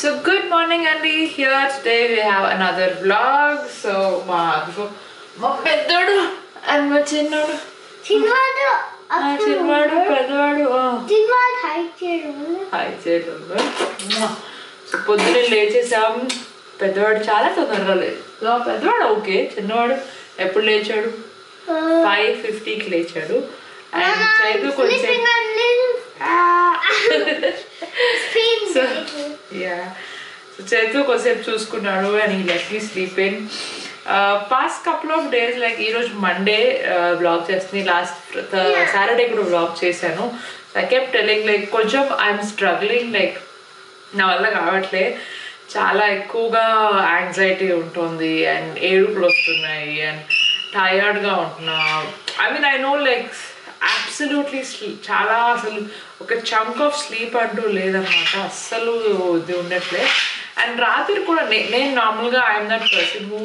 So good morning, Andy. Here today we have another vlog. So ma peddadu and ma chinnadu. Chinnadu. Chinnadu peddadu. Chinnadu hi chedu. Hi chedu. So పొద్దునే లేచేసాం. పెద్దవాడు చాలా తొందరగా లేదు. So పెద్దవాడు okay, చిన్నవాడు ఎప్పుడు లేచాడు? 5:50కి లేచాడు. అండ్ చైతు కొంచెం చైతు కొంచెంసేపు చూసుకున్నాడు అండ్ ఈ let me sleep in. Past couple of days like ఈరోజు మండే వ్లాగ్ చేస్తుంది, లాస్ట్ సాటర్డే కూడా వ్లాగ్ చేశాను. ఐ కెప్ట్ టెల్లింగ్ లైక్ కొంచెం ఐఎమ్ స్ట్రగ్లింగ్, లైక్ నా వల్ల కావట్లే, చాలా ఎక్కువగా యాంగ్జైటీ ఉంటుంది అండ్ ఏడుపులు వస్తున్నాయి అండ్ టయర్డ్గా ఉంటున్నా. I mean I know like absolutely చాలా అసలు ఒక చంక్ ఆఫ్ స్లీప్ అంటూ లేదన్నమాట, అస్సలు ఇది ఉండట్లే. అండ్ రాత్రి కూడా నేను నార్మల్గా ఐఎమ్ దట్ పర్సన్ హూ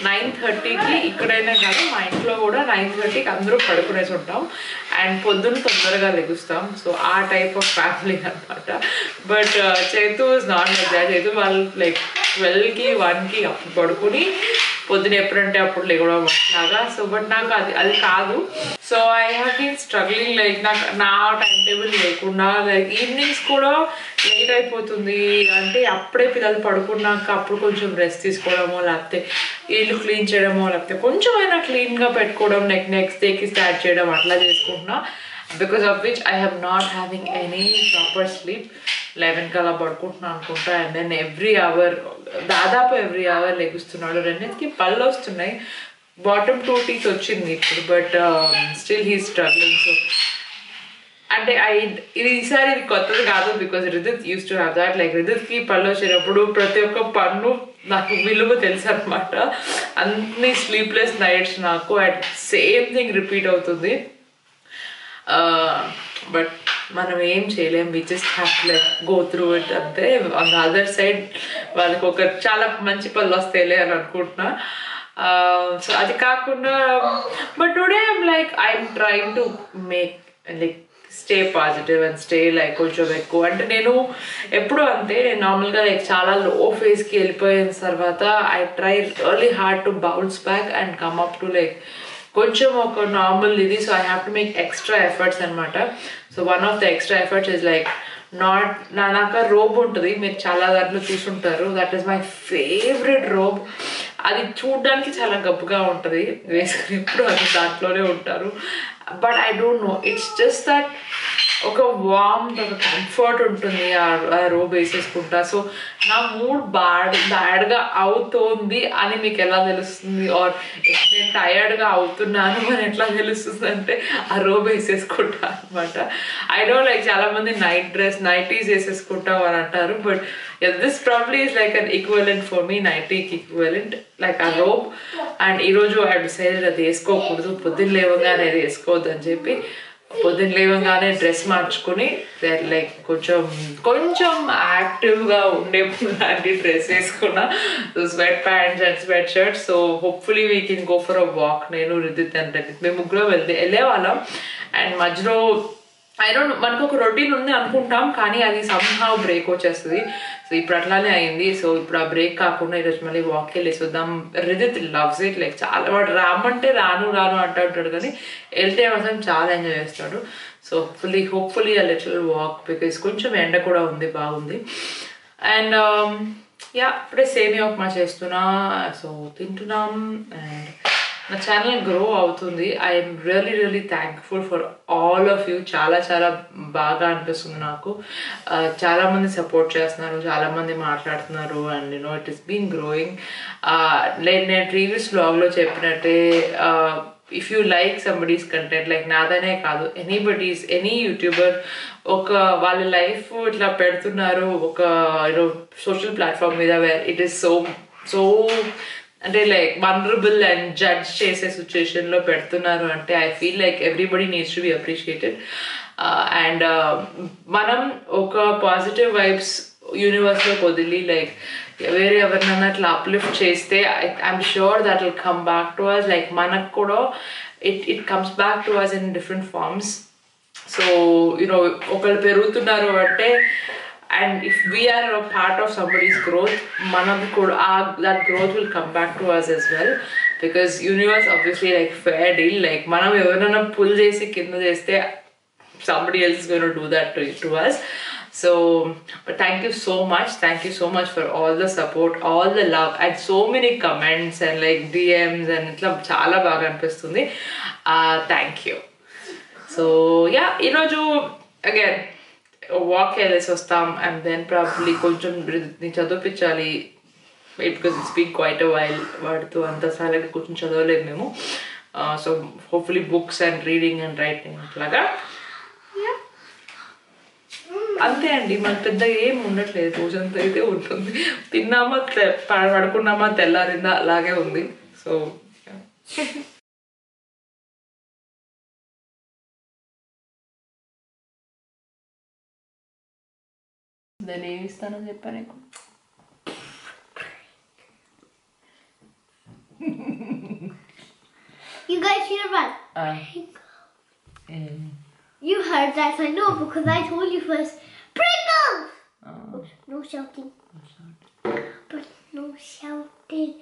9:30కి ఇక్కడైనా కానీ మా ఇంట్లో కూడా 9:30కి అందరూ పడుకునేసి ఉంటాం అండ్ పొద్దున్న తొందరగా లెగుస్తాం. సో ఆ టైప్ ఆఫ్ ఫ్యామిలీ అనమాట. But Chaitu is not like that. Chaitu వాళ్ళు లైక్ 12కి 1కి అప్పుడు పడుకుని పొద్దున ఎప్పుడంటే అప్పుడు లేవడం లాగా. సో బట్ నాకు అది కాదు. So I have been struggling, like నాకు నా టైం టేబుల్ లేకుండా లైక్ ఈవినింగ్స్ కూడా లేట్ అయిపోతుంది. అంటే అప్పుడే పిల్లలు పడుకున్నాక అప్పుడు కొంచెం రెస్ట్ తీసుకోవడమో, లేకపోతే ఇల్లు క్లీన్ చేయడమో, లేకపోతే కొంచెం అయినా క్లీన్గా పెట్టుకోవడం, నెక్స్ట్ డేకి స్టార్ట్ చేయడం అట్లా చేసుకుంటున్నా. Because of which I have not having any proper sleep. 11కి అలా పడుకుంటున్నాను అనుకుంటా. అండ్ దెన్ దాదాపు ఎవ్రీ అవర్ లెగుస్తున్నాడు. రెండింటికి పళ్ళు వస్తున్నాయి, బాటమ్ 2 teeth వచ్చింది ఇప్పుడు, but still he struggling. So అంటే ఈసారి ఇది కొత్తది కాదు, because Ridith used to have that. Like రిదిత్కి పళ్ళు వచ్చినప్పుడు ప్రతి ఒక్క పన్ను నాకు విలువ తెలుసు అనమాట. అన్ని స్లీప్లెస్ నైట్స్ నాకు అండ్ సేమ్ థింగ్ రిపీట్ అవుతుంది. బట్ మనం ఏం చేయలేం, we just have to like go through it అంతే. ఆన్ ద అదర్ సైడ్ వాళ్ళకి ఒక చాలా మంచి పళ్ళు వస్తాయిలే అని అనుకుంటున్నా. సో అది కాకుండా but today I'm trying to make like stay positive and stay like కొంచెం ఎక్కువ. అంటే నేను ఎప్పుడు అంతే, నేను నార్మల్గా లైక్ చాలా లో ఫేజ్కి వెళ్ళిపోయిన తర్వాత I try really hard to bounce back and come up to like కొంచెం ఒక నార్మల్ ఇది. So I have to make extra efforts అనమాట. So one of the extra efforts is like నాకు రోబ్ ఉంటుంది, మీరు చాలా దాంట్లో చూసుంటారు. That is my favourite robe. అది చూడడానికి చాలా గబ్బుగా ఉంటుంది, వేసుకుని ఎప్పుడు అది దాంట్లోనే ఉంటారు. But I don't no, it's just that ఒక వార్మ్, ఒక కంఫర్ట్ ఉంటుంది ఆ రోబ్ వేసేసుకుంటా. సో నా మూడ్ బ్యాడ్గా అవుతోంది అని మీకు ఎలా తెలుస్తుంది, ఆర్ నేను టయర్డ్గా అవుతున్నాను అని ఎట్లా తెలుస్తుంది అంటే ఆ రోబ్ వేసేసుకుంటా అనమాట. ఐ డో లైక్ చాలామంది నైటీస్ వేసేసుకుంటాం అని అంటారు, but this probably is like an equivalent for me, నైటీకి ఈక్వలెంట్ లైక్ ఆ రోబ్. అండ్ ఈరోజు ఐ డిసైడెడ్ అది వేసుకోకూడదు, పొద్దున్న లేవగానే అది వేసుకోవద్దు అని చెప్పి పొద్దున్న లేవగానే డ్రెస్ మార్చుకొని లైక్ కొంచెం యాక్టివ్గా ఉండే లాంటి డ్రెస్ వేసుకున్నా, sweat pants and sweat shirts. So hopefully we can go for a walk. నేను రిదిత్ అంటే మేము ముగ్గురు వెళ్ళేవాళ్ళం. అండ్ మధ్యలో మనకు ఒక రొటీన్ ఉంది అనుకుంటాం, కానీ అది సమ్హౌ బ్రేక్ వచ్చేస్తుంది. సో ఇప్పుడు అట్లానే అయింది. సో ఇప్పుడు ఆ బ్రేక్ కాకుండా ఈరోజు మళ్ళీ వాక్ వెళ్ళేసుద్దాం. రిదిత్ లవ్స్ ఇట్, లైక్ చాలా వాడు రామంటే రాను అంటూ ఉంటాడు, కానీ వెళ్తే మాత్రం చాలా ఎంజాయ్ చేస్తాడు. సో హోప్ఫుల్లీ ఆ లిటిల్ వాక్, బికాస్ కొంచెం ఎండ కూడా ఉంది, బాగుంది. అండ్ ఇప్పుడే సేమియా ఉప్మా చేస్తున్నా, సో తింటున్నాం. అండ్ నా ఛానల్ గ్రో అవుతుంది. I'm really thankful for all of you. చాలా బాగా అనిపిస్తుంది నాకు. చాలామంది సపోర్ట్ చేస్తున్నారు, చాలామంది మాట్లాడుతున్నారు, and it is been growing. నేను ప్రీవియస్ వ్లాగ్లో చెప్పినట్టే, if you like somebody's content, like నాదనే కాదు, ఎనీ యూట్యూబర్ ఒక వాళ్ళ లైఫ్ ఇట్లా పెడుతున్నారు ఒక సోషల్ ప్లాట్ఫామ్ మీద, వేర్ ఇట్ ఈస్ సో అంటే లైక్ వనరబుల్ అండ్ జడ్జ్ చేసే సిచ్యుయేషన్లో పెడుతున్నారు అంటే I feel like everybody needs to be appreciated. And మనం ఒక పాజిటివ్ వైబ్స్ యూనివర్స్లోకి వదిలి లైక్ వేరే ఎవరినైనా అట్లా అప్లిఫ్ట్ చేస్తే I'm sure that will come back to us. Like మనకు కూడా it comes back to us in different forms. So ఒకళ్ళు పెరుగుతున్నారు అంటే and if we are a part of somebody's growth, that growth will come back to us as well, because universe obviously like fair deal, like manam evarana pull chesi kinda cheste somebody else is going to do that to us. So but thank you so much for all the support, all the love, and so many comments and like DMs, and itla chaala baga anipistundi. Thank you. So yeah, ఈరోజు again walk వెళ్ళేసి వస్తాం, and then probably కొంచెం చదివించాలి, because it's been quite a while. వాడితో అంత సాలెంట్గా కూర్చొని చదవలేదు మేము. So hopefully books and reading and writing అట్లాగా అంతే అండి. మనకు పెద్దగా ఏం ఉండట్లేదు, రోజంతా అయితే ఉంటుంది. తిన్నామా పడుకున్నామా తెల్లారిందా అలాగే ఉంది. సో దాన్ని ఏమి ఇస్తానని చెప్పా నీకు. You guys hear that? You heard that, I know, because I told you first. Pringles! No shouting. But no shouting.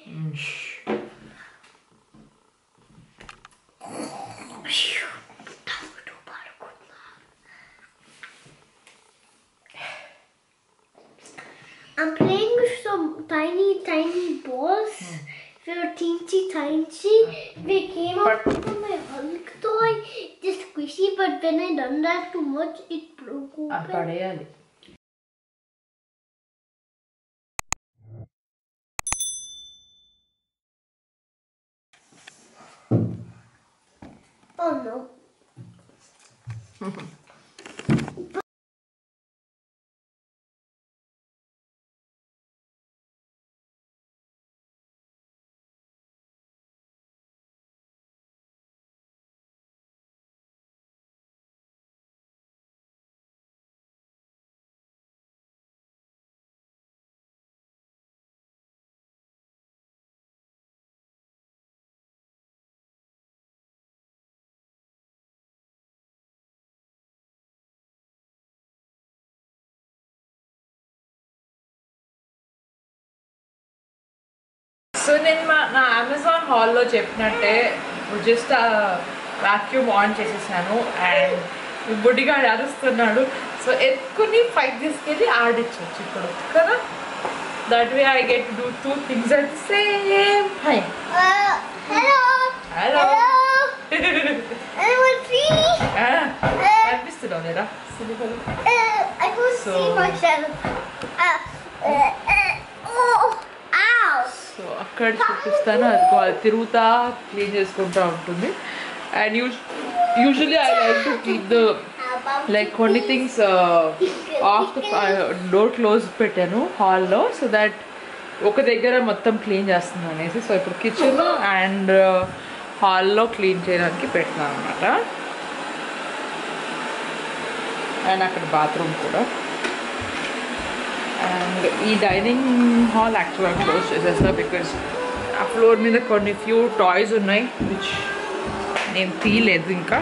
I'm playing with some tiny balls. They're teensy tiny. They came out from my Hulk toy. Just squishy, but when I done that too much, it broke open. Oh no. So నేను నా Amazon హాల్లో చెప్పినట్టే just vacuum on చేసేసాను, and బుడ్డిగా అరుస్తున్నాడు. So ఎత్తుకుని పైకి తీసుకెళ్ళి ఆడించవచ్చు ఇప్పుడు కదా. That way I get do 2 things at the same time. Hello. Hello. Anyone see me? కనిపిస్తున్నావు లేరా? I can't see myself. So అక్కడ చూపిస్తాను. అదిగో అది తిరుగుతా క్లీన్ చేసుకుంటూ ఉంటుంది. And usually I like to keep the like కొన్ని things of the door close పెట్టాను హాల్లో, సో దట్ ఒక దగ్గర మొత్తం క్లీన్ చేస్తుంది అనేసి. సో ఇప్పుడు కిచెన్ అండ్ హాల్లో క్లీన్ చేయడానికి పెట్టినాను అనమాట. అండ్ అక్కడ బాత్రూమ్ కూడా. అండ్ ఈ డైనింగ్ హాల్ యాక్చువల్గా క్లోజ్ చేసేస్తా, బికాజ్ ఆ ఫ్లోర్ మీద కొన్ని ఫ్యూ టాయ్స్ ఉన్నాయి విచ్ నేను తీయలేదు ఇంకా.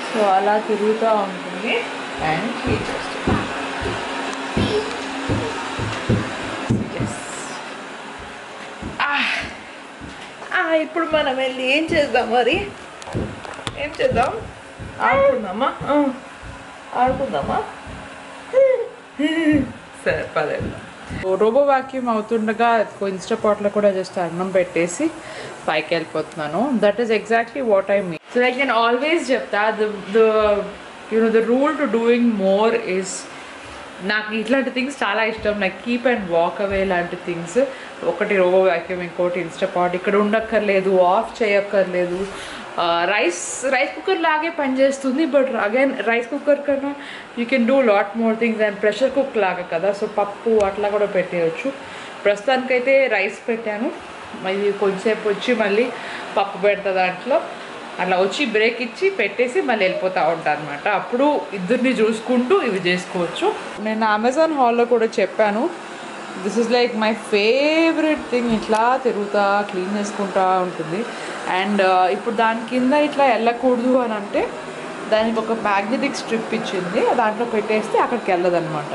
సో అలా తిరుగుతూ ఉంటుంది అండ్ క్లీన్ చేస్తాను. ఇప్పుడు మనం వెళ్ళి ఏం చేద్దాం, మరి ఏం చేద్దాం? ఆడుకుందామా? ఆడుకుందామా? సరే పదేద్దాం. రోబో వాక్యూమ్ అవుతుండగా ఇన్స్టాపాట్లో కూడా జస్ట్ అన్నం పెట్టేసి పైకి వెళ్ళిపోతున్నాను. That is exactly what I mean. So like నేను ఆల్వేస్ చెప్తా, the rule to doing more is, నాకు ఇట్లాంటి థింగ్స్ చాలా ఇష్టం. Like keep and walk away లాంటి థింగ్స్. ఒకటి రోబో వాక్యూమ్, ఇంకోటి ఇన్స్టాపాట్. ఇక్కడ ఉండక్కర్లేదు, ఆఫ్ చేయక్కర్లేదు. రైస్ కుక్కర్ లాగే పనిచేస్తుంది, బట్ అగైన్ రైస్ కుక్కర్ కన్నా you can do lot more things. And pressure cook లాగా కదా, సో పప్పు అట్లా కూడా పెట్టేయచ్చు. ప్రస్తుతానికైతే రైస్ పెట్టాను, మళ్ళీ కొంచెంసేపు వచ్చి మళ్ళీ పప్పు పెడతా దాంట్లో. అలా వచ్చి బ్రేక్ ఇచ్చి పెట్టేసి మళ్ళీ వెళ్ళిపోతూ ఉంటాను అనమాట. అప్పుడు ఇద్దరిని చూసుకుంటూ ఇవి చేసుకోవచ్చు. నేను అమెజాన్ హాల్లో కూడా చెప్పాను, this is like my favourite thing. ఇట్లా తిరుగుతా క్లీన్ చేసుకుంటూ ఉంటుంది. అండ్ ఇప్పుడు దాని కింద ఇట్లా వెళ్ళకూడదు అని అంటే దానికి ఒక మ్యాగ్నెటిక్ స్ట్రిప్ ఇచ్చింది, దాంట్లో పెట్టేస్తే అక్కడికి వెళ్ళదన్నమాట.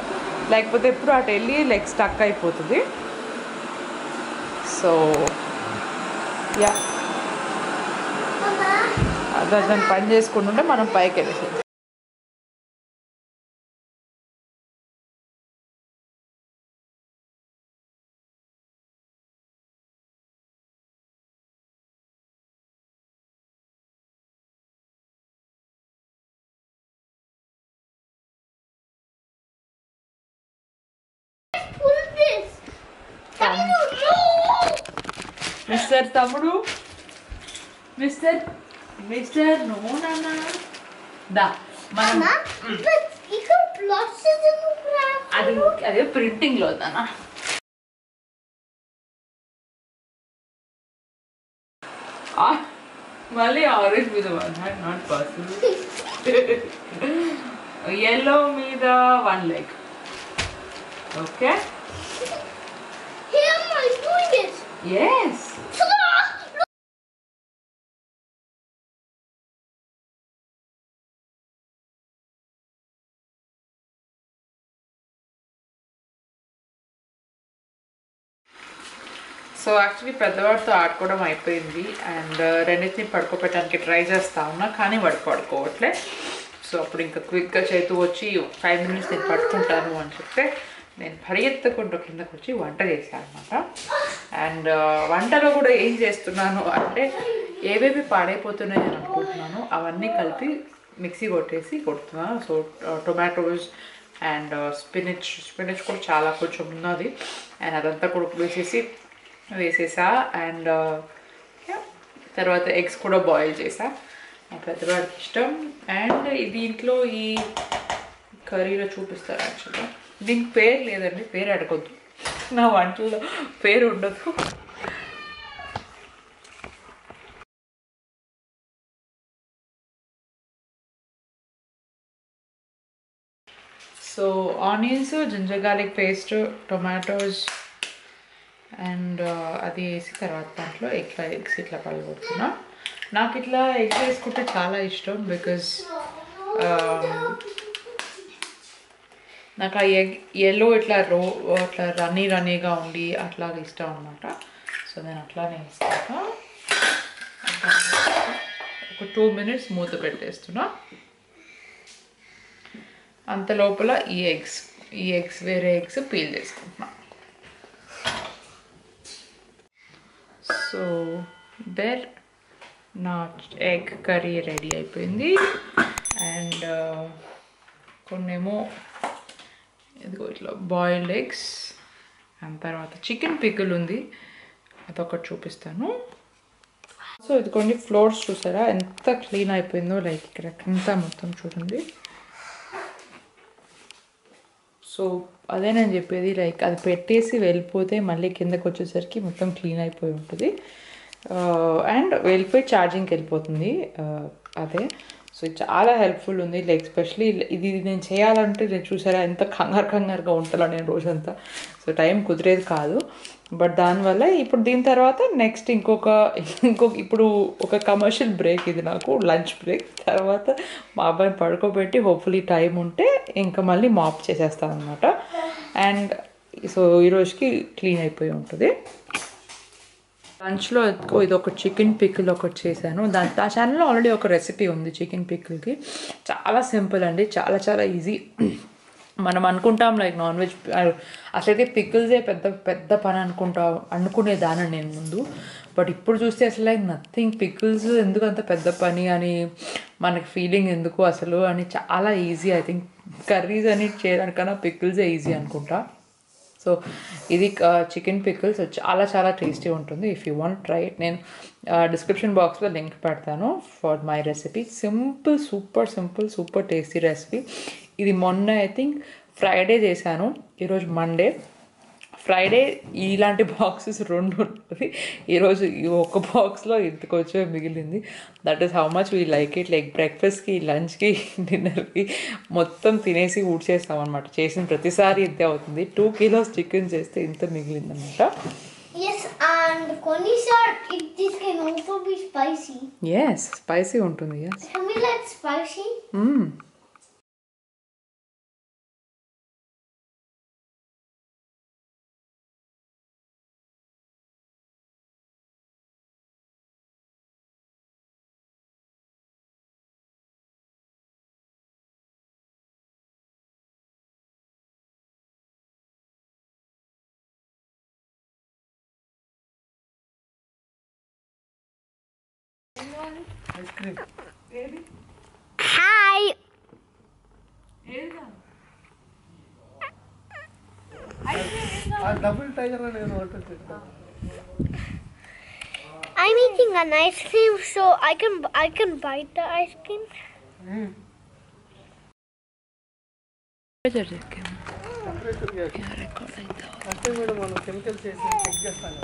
లేకపోతే ఎప్పుడు అటు వెళ్ళి లెగ్ స్టక్ అయిపోతుంది. సో యా, దాన్ని పని చేసుకుంటుంటే మనం పైకి వెళ్ళేసాం. మిస్టర్ తమ్ముడు, మిస్టర్ నో నాన్న దా మనం అది అదే ప్రింటింగ్లో ఉందన్నా. మళ్ళీ ఆరెంజ్ మీద నాట్ పాసిబుల్. yellow మీద 1 leg. Okay. Here am I doing it? Yes. So actually పెద్దవాడితో ఆడుకోవడం అయిపోయింది అండ్ రెండింటిని పడుకోబెట్టడానికి ట్రై చేస్తా ఉన్నా, కానీ వాడు పడుకోవట్లే. సో అప్పుడు ఇంకా క్విక్గా చేతు వచ్చి 5 minutes నేను పట్టుకుంటాను అని చెప్తే నేను పరిగెత్తకుండా కిందకు వచ్చి వంట చేశాను అనమాట. అండ్ వంటలో కూడా ఏం చేస్తున్నాను అంటే ఏవేవి పాడైపోతున్నాయి అని అనుకుంటున్నాను అవన్నీ కలిపి mixie కొడుతున్నాను. So tomatoes and spinach కూడా చాలా కొంచెం ఉన్నది అండ్ అదంతా కూడా వేసేసా. అండ్ తర్వాత ఎగ్స్ కూడా బాయిల్ చేసా, పెద్దవాడికి ఇష్టం. అండ్ దీంట్లో ఈ కర్రీలో చూపిస్తారు. యాక్చువల్గా దీనికి పేరు లేదండి, పేరు అడగొద్దు, నా వంటల్లో పేరు ఉండదు. So onions, ginger garlic paste, tomatoes and అది వేసి తర్వాత దాంట్లో ఎగ్స్ ఇట్లా పగలగొడుతున్నా. నాకు ఇట్లా ఎగ్స్ వేసుకుంటే చాలా ఇష్టం, బికాజ్ నాకు ఆ ఎగ్ ఎల్లో ఇట్లా అట్లా రన్నీగా ఉండి అట్లా ఇష్టం అనమాట. సో నేను అట్లానే ఇస్తాను. ఒక 2 minutes మూత పెట్టేస్తున్నా. అంత లోపల ఈ ఎగ్స్ వేరే ఎగ్స్ పీల్ చేసుకుంటున్నా. సో దేర్ నా ఎగ్ కర్రీ రెడీ అయిపోయింది. అండ్ కొన్నేమో ఇదిగో ఇట్లా బాయిల్డ్ ఎగ్స్ అండ్ తర్వాత చికెన్ పికిల్ ఉంది, అదొకటి చూపిస్తాను. సో ఇదిగోండి ఫ్లోర్స్ చూసారా ఎంత క్లీన్ అయిపోయిందో, లైక్ ఇక్కడ అంతా మొత్తం చూడండి. సో అదే నేను చెప్పేది, లైక్ అది పెట్టేసి వెళ్ళిపోతే మళ్ళీ కిందకి వచ్చేసరికి మొత్తం క్లీన్ అయిపోయి ఉంటుంది అండ్ వెళ్ళిపోయి ఛార్జింగ్కి వెళ్ళిపోతుంది అదే. సో చాలా హెల్ప్ఫుల్ ఉంది, లైక్ ఎస్పెషలీ ఇది నేను చేయాలంటే నేను చూసారా ఎంత కంగారుగా ఉంటాను నేను రోజంతా. సో టైం కుదిరేది కాదు. బట్ దానివల్ల ఇప్పుడు దీని తర్వాత నెక్స్ట్ ఇంకొక ఇప్పుడు ఒక కమర్షియల్ బ్రేక్, ఇది నాకు లంచ్ బ్రేక్. తర్వాత మా అబ్బాయిని పడుకోబెట్టి హోప్ఫుల్లీ టైం ఉంటే ఇంకా మళ్ళీ మాప్ చేసేస్తాను అనమాట. అండ్ సో ఈరోజుకి క్లీన్ అయిపోయి ఉంటుంది. లంచ్లో ఇది ఒక చికెన్ పికిల్ ఒకటి చేశాను. ఆ ఛానల్లో ఆల్రెడీ ఒక రెసిపీ ఉంది చికెన్ పికిల్కి. చాలా సింపుల్ అండి, చాలా ఈజీ. మనం అనుకుంటాం లైక్ నాన్ వెజ్ అసలైతే పికిల్సే పెద్ద పని అనుకునేదాన్ని నేను ముందు. బట్ ఇప్పుడు చూస్తే అసలు లైక్ నథింగ్, పికిల్స్ ఎందుకు అంత పెద్ద పని అని మనకి ఫీలింగ్ ఎందుకు అసలు అని చాలా ఈజీ. ఐ థింక్ కర్రీస్ అని చేయడానికన్నా పికిల్సే ఈజీ అనుకుంటా. సో ఇది చికెన్ పికిల్స్ చాలా టేస్టీ ఉంటుంది. If you want try it, నేను డిస్క్రిప్షన్ బాక్స్లో లింక్ పెడతాను for my recipe. Super tasty recipe. ఇది మొన్న ఐ థింక్ ఫ్రైడే చేశాను, ఈరోజు మండే. ఫ్రైడే ఇలాంటి బాక్సెస్ 2 ఉంటుంది, ఈరోజు ఈ ఒక బాక్స్లో ఇంతకొచ్చే మిగిలింది. That is how much we like it. Like బ్రేక్ఫాస్ట్కి, లంచ్కి, డిన్నర్కి మొత్తం తినేసి ఊడ్చేస్తాం అనమాట. చేసిన ప్రతిసారి ఇంతే అవుతుంది. 2 kilos చికెన్ చేస్తే ఇంత మిగిలిందనమాట. Yes, and And Connie said this can also be spicy. Yes, spicy ఉంటుంది. Yes. Can we let spicy? Ice cream. Hi. Double tiger and I'm eating an ice cream, so I can bite the ice cream. chemicals check chestam.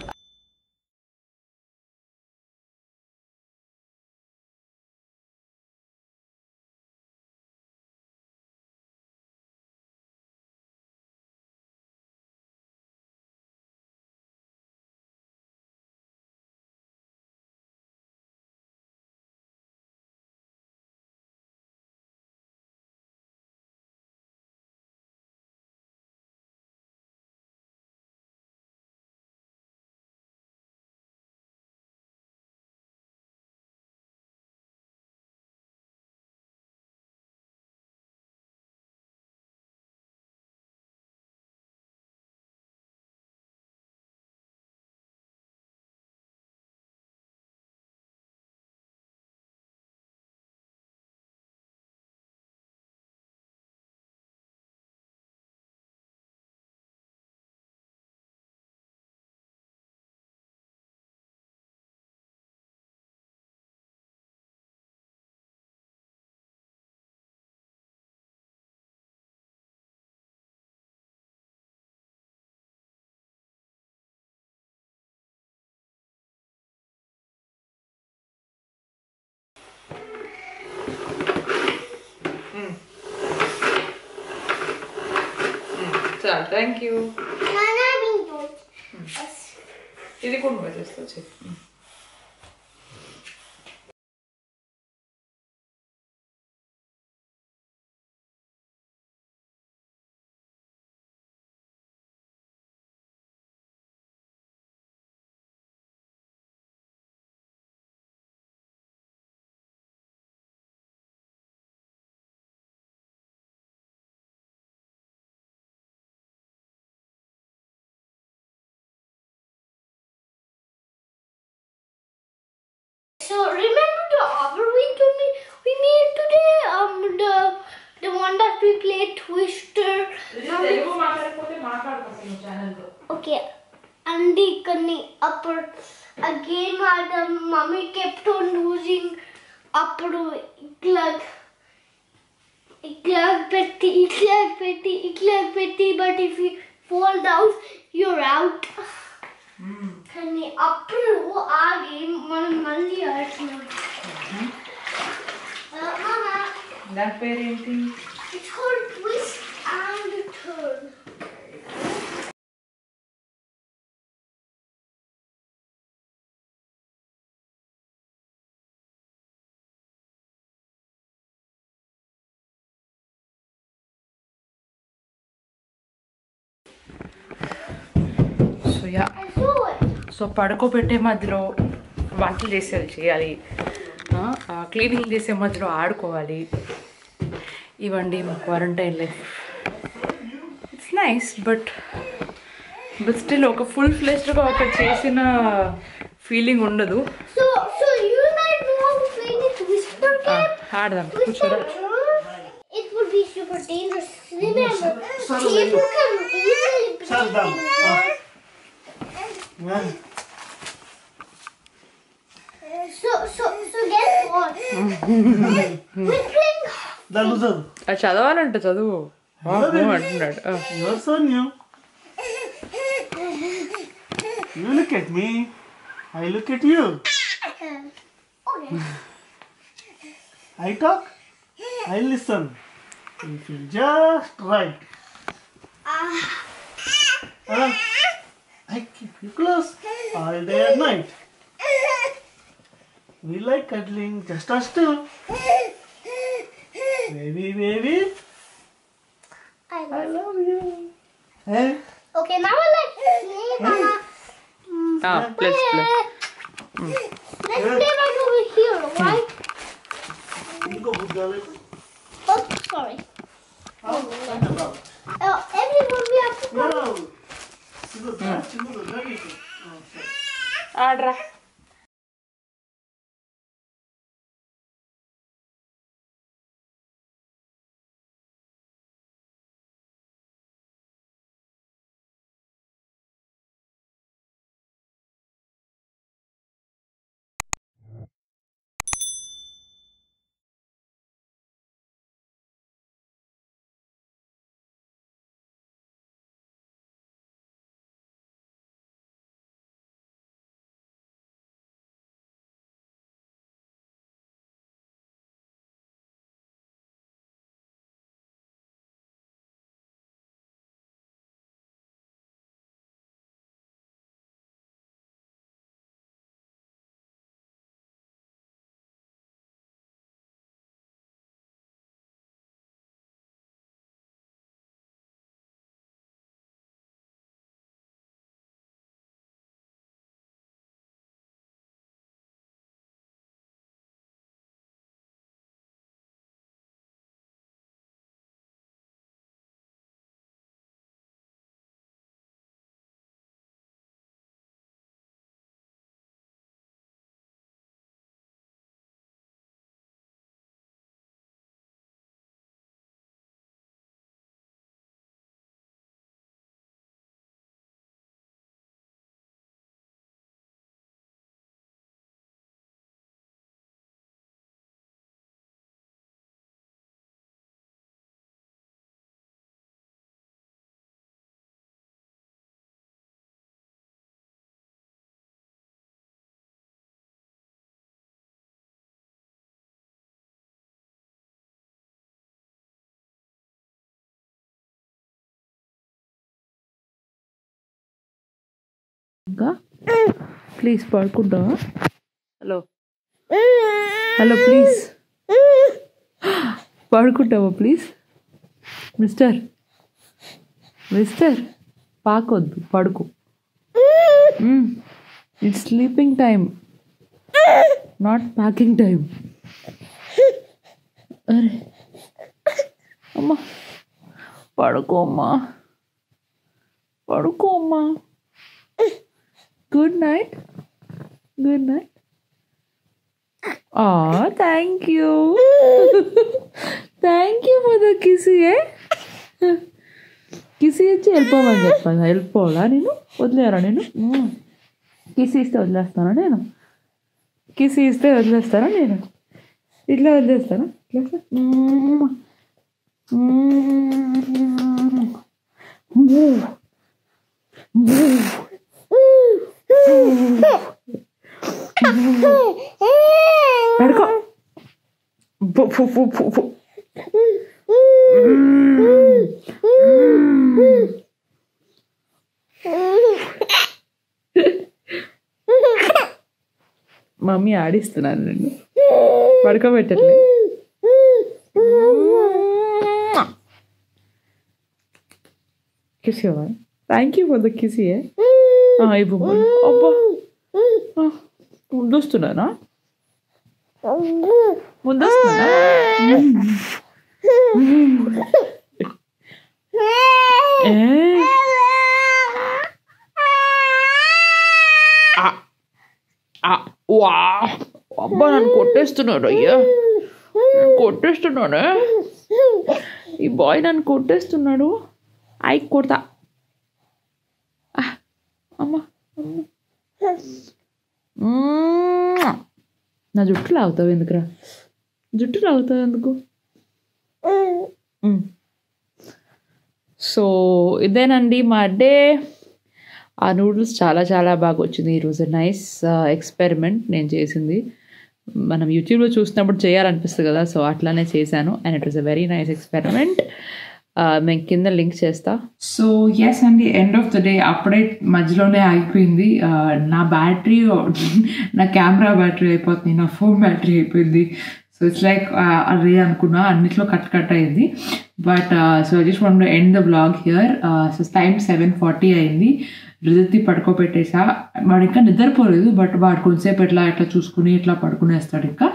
చాలు, thank you. ఇది కూడా నువ్వే చేస్తావు, చెప్పు. So remember the other we made today? The one that we played Twister. Okay. And the upper again the mommy kept on losing upper glug petty, but if you fall down you're out. కానీ అప్పుడు ఆగి మనం మళ్ళీ ఆడుతున్నాం. దాని పేరేంటి? It's called Twist and Turn. So yeah, so పడుకోబెట్టే మధ్యలో వంటలు చేయాలి, క్లీనింగ్ చేసే మధ్యలో ఆడుకోవాలి. ఇవ్వండి మా quarantine life. It's nice, but still ఒక ఫుల్ ఫ్లెజ్డ్గా ఒక చేసిన ఫీలింగ్ ఉండదు. ఆడదాం, కూర్చోరా. It would be super dangerous. Remember, people can easily break in more. So guess what? We're playing. అది చదవాలంటే చదువు అంటున్నాడు. You're so new. You look at me, I look at you. Okay. I talk, I listen. You feel just right. I keep you close, all day and night. We like cuddling, just us two. Baby, I love you. Hey? Okay, now I like play, Mama. Plus Let's play right over here, alright? Go, Buddha. Oh, sorry. Oh, Everyone, we have to go. no. Okay. ఆడరా. ఇంకా please పడుకుంటావా? Hello please పడుకుంటావా please? Mister పాకొద్దు, పడుకో. It's sleeping time, not packing time. అరే అమ్మా పడుకోమ్మా. Good night. Thank you for the kiss. Kiss ఇచ్చి వెళ్ళిపోమని చెప్పాను. వెళ్ళిపోవాలా నేను? వదిలేరా నేను? కిస్ ఇస్తే వదిలేస్తానా నేను? ఇట్లా వదిలేస్తానా? పడుకో. మమ్మీ ఆడిస్తున్నాను నేను, పడుకోబెట్టట్లేదు. కిస్ ఇవ్వాలి. Thank you for the kiss. ఇవ్వమని. అబ్బా ముందొస్తున్నానా? అబ్బా నన్ను కొట్టేస్తున్నాడు. అయ్యా కొట్టేస్తున్నాడు ఈ బాయ్, నన్ను కొట్టేస్తున్నాడు. కొడతా. అమ్మా నా జుట్టు లాగుతావు ఎందుకురా? ఎందుకు? సో ఇదేనండి మా డే. ఆ నూడిల్స్ చాలా చాలా బాగా వచ్చింది ఈరోజు. నైస్ ఎక్స్పెరిమెంట్ నేను చేసింది. మనం యూట్యూబ్లో చూసినప్పుడు చేయాలనిపిస్తుంది కదా, సో అట్లానే చేశాను. And it was a very nice experiment. మేము కింద లింక్ చేస్తా. సో ఎస్ అండి, end of the day update మధ్యలోనే అయిపోయింది. నా బ్యాటరీ, నా కెమెరా బ్యాటరీ అయిపోతుంది, నా ఫోన్ బ్యాటరీ అయిపోయింది. సో ఇట్స్ లైక్ అదే అనుకున్నా, అన్నిట్లో కట్ అయింది. But so I just want to end the vlog here. So time 7:40 అయింది. రిజిత్ని పడుకోబెట్టేసా. వాడు ఇంకా నిద్రపోలేదు, బట్ వాడు కొంచెంసేపు ఇట్లా చూసుకుని ఇట్లా పడుకునేస్తాడు ఇంకా.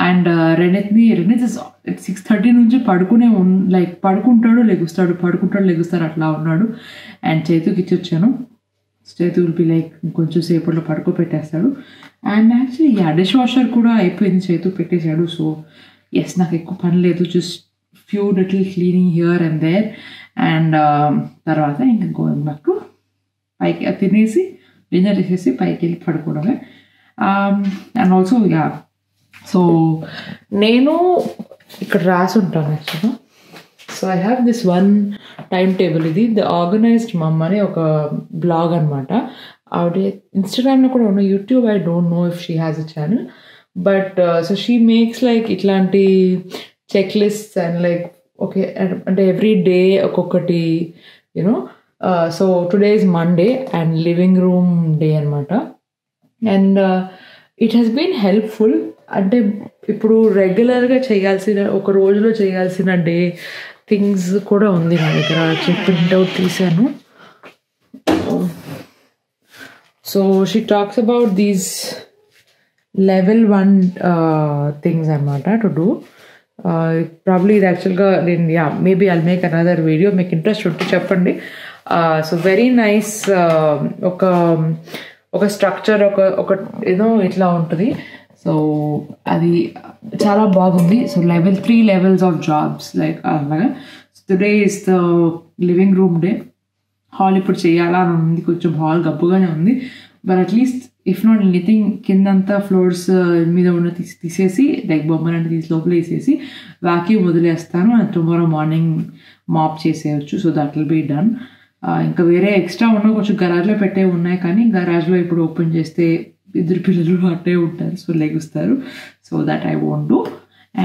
అండ్ రెనిత్ 6:30 నుంచి పడుకుంటాడు లెగుస్తాడు అట్లా ఉన్నాడు. అండ్ చైతుకి ఇచ్చొచ్చాను. చైతు విల్ బి లైక్ కొంచెం సేపట్లో పడుకోబెట్టేస్తాడు. అండ్ యాక్చువల్లీ డిష్ వాషర్ కూడా అయిపోయింది, చైతు పెట్టేశాడు. సో ఎస్, నాకు ఎక్కువ పని లేదు, just few little cleaning here and there. And తర్వాత ఇంకా గోయింగ్ బ్యాక్ టు పైకి తినేసి డిన్నర్ చేసేసి పైకి వెళ్ళి పడుకోవడమే. అండ్ ఆల్సో సో నేను ఇక్కడ రాసి ఉంటాను యాక్చువల్గా. So I have this one time table. ఇది ద ఆర్గనైజ్డ్ మమ్ అని ఒక బ్లాగ్ అనమాట. ఆవిడ ఇన్స్టాగ్రామ్లో కూడా ఉన్న, YouTube I don't know if she has a channel. But so she makes like ఇట్లాంటి check lists and like okay అంటే ఎవ్రీ డే ఒక్కొక్కటి you know. So today is Monday and living room day అనమాట. And it has been helpful. అంటే ఇప్పుడు రెగ్యులర్గా చేయాల్సిన, ఒక రోజులో చేయాల్సిన డే థింగ్స్ కూడా ఉంది నా దగ్గర. ప్రింట్అవుట్ తీసాను. So she talks about these level 1 things అనమాట టు డూ. ప్రాబ్లీ ఇది యాక్చువల్గా నేను maybe I'll make another video. మీకు ఇంట్రెస్ట్ ఉంటే చెప్పండి. So very nice. ఒక స్ట్రక్చర్ ఒక ఏదో ఇట్లా ఉంటుంది. సో అది చాలా బాగుంది. So 3 levels of jobs like అలాగా. Today is the living room day. Hall ఇప్పుడు చేయాలా అని ఉంది, కొంచెం హాల్ గబ్బుగానే ఉంది. But at least if not anything కిందంతా ఫ్లోర్స్ మీద ఉన్న తీసేసి లైక్ బొమ్మలంటే తీసి లోపల వేసేసి వ్యాక్యూమ్ వదిలేస్తాను. అండ్ టుమారో మార్నింగ్ మాప్ చేసేయచ్చు. So that will be done. ఇంకా వేరే ఎక్స్ట్రా ఉన్న కొంచెం గరాజ్లో పెట్టే ఉన్నాయి, కానీ గరాజ్లో ఇప్పుడు ఓపెన్ చేస్తే 2 పిల్లలు అట్టే ఉంటారు, సో లెగుస్తారు. So that I won't do.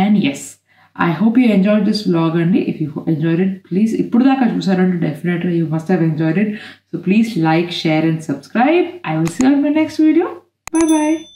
And yes, I hope you enjoyed this vlog, and if you enjoyed it, please, ippudu daaka chusaranటే definitely you must have enjoyed it. So please like, share and subscribe. I will see you in my next video. Bye bye.